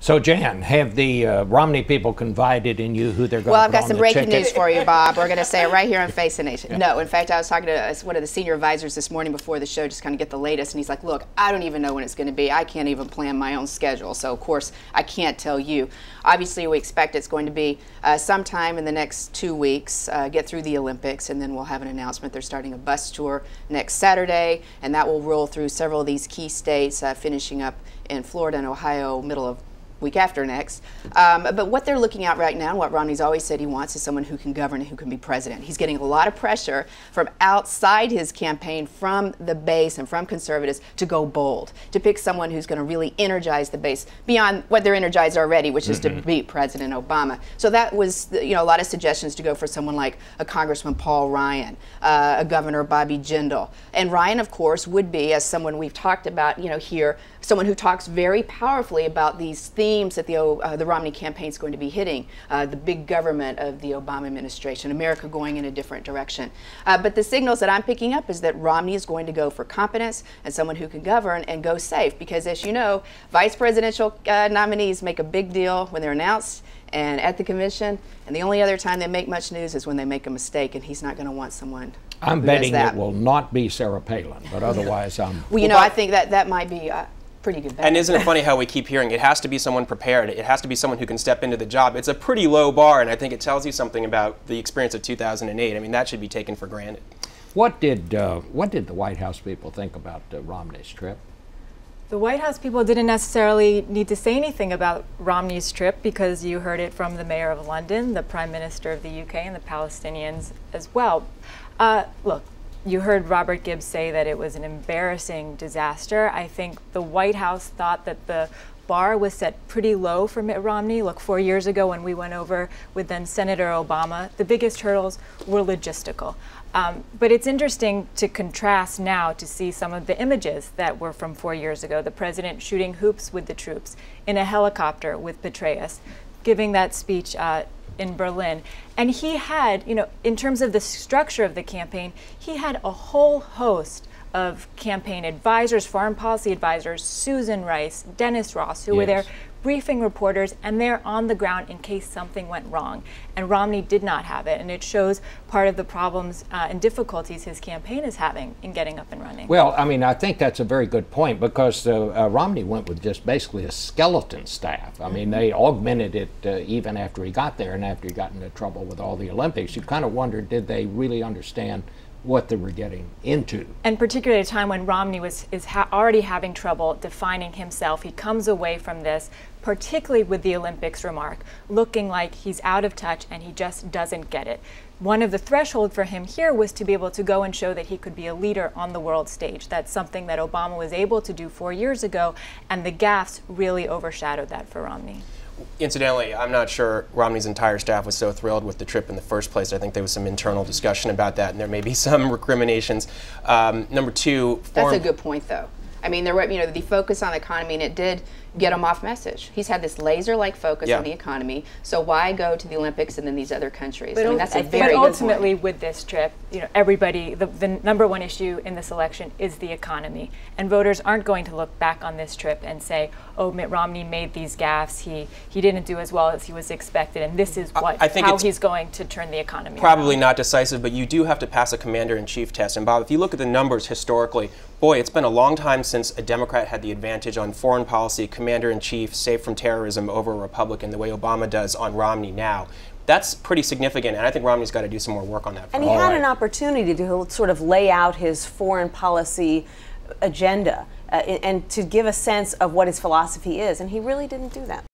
So, Jan, have the Romney people confided in you who they're going to put on the ticket? Well, I've got some breaking news for you, Bob. We're going to say it right here on Face the Nation. Yeah. No, in fact, I was talking to one of the senior advisors this morning before the show, just kind of get the latest, and he's like, look, I don't even know when it's going to be. I can't even plan my own schedule, so of course, I can't tell you. Obviously, we expect it's going to be sometime in the next 2 weeks, get through the Olympics, and then we'll have an announcement. They're starting a bus tour next Saturday, and that will roll through several of these key states, finishing up in Florida and Ohio, middle of week after next. But what they're looking at right now, and what Romney's always said he wants, is someone who can govern and who can be president. He's getting a lot of pressure from outside his campaign, from the base and from conservatives, to go bold, to pick someone who's going to really energize the base beyond what they're energized already, which is to beat President Obama. So that was, a lot of suggestions to go for someone like a Congressman Paul Ryan, a Governor Bobby Jindal. And Ryan, of course, would be, as someone we've talked about, here, someone who talks very powerfully about these themes that the Romney campaign is going to be hitting, the big government of the Obama administration, America going in a different direction. But the signals that I'm picking up is that Romney is going to go for competence and someone who can govern and go safe, because as you know, vice presidential nominees make a big deal when they're announced and at the convention, and the only other time they make much news is when they make a mistake, and he's not going to want someone. I'm betting it will not be Sarah Palin, but otherwise well, I think that might be pretty good bet. And isn't it funny how we keep hearing it has to be someone prepared, it has to be someone who can step into the job. It's a pretty low bar, and I think it tells you something about the experience of 2008. I mean, that should be taken for granted. What did the White House people think about Romney's trip? The White House people didn't necessarily need to say anything about Romney's trip, because you heard it from the Mayor of London, the Prime Minister of the UK, and the Palestinians as well. Look, you heard Robert Gibbs say that it was an embarrassing disaster. I think the White House thought that the bar was set pretty low for Mitt Romney. Look, 4 years ago when we went over with then Senator Obama, the biggest hurdles were logistical. But it's interesting to contrast now to see some of the images that were from 4 years ago. The president shooting hoops with the troops, in a helicopter with Petraeus, giving that speech in Berlin. And he had, in terms of the structure of the campaign, he had a whole host of campaign advisors, foreign policy advisors, Susan Rice, Dennis Ross, who were there briefing reporters, and they're on the ground in case something went wrong. And Romney did not have it, and it shows part of the problems and difficulties his campaign is having in getting up and running. Well, I mean, I think that's a very good point, because Romney went with just basically a skeleton staff. I mean, they augmented it even after he got there, and after he got into trouble with all the Olympics. You kind of wondered, did they really understand what they were getting into? And particularly at a time when Romney is already having trouble defining himself. He comes away from this, particularly with the Olympics remark, looking like he's out of touch and he just doesn't get it. One of the thresholds for him here was to be able to go and show that he could be a leader on the world stage. That's something that Obama was able to do 4 years ago, and the gaffes really overshadowed that for Romney. Incidentally, I'm not sure Romney's entire staff was so thrilled with the trip in the first place. I think there was some internal discussion about that, and there may be some recriminations. Number two, that's a good point, though. I mean, there were, the focus on the economy, and it did get him off message. He's had this laser-like focus on the economy. So why go to the Olympics and then these other countries? But, I mean, that's a very good ultimately, point. with this trip, everybody, the number one issue in this election is the economy, and voters aren't going to look back on this trip and say, "Oh, Mitt Romney made these gaffes. He didn't do as well as he was expected, and this is how he's going to turn the economy." Probably around. not decisive, but you do have to pass a commander-in-chief test. And Bob, if you look at the numbers historically, boy, it's been a long time since a Democrat had the advantage on foreign policy, commander-in-chief, safe from terrorism, over a Republican the way Obama does on Romney now. That's pretty significant, and I think Romney's got to do some more work on that. And he had an opportunity to sort of lay out his foreign policy agenda and to give a sense of what his philosophy is, and he really didn't do that.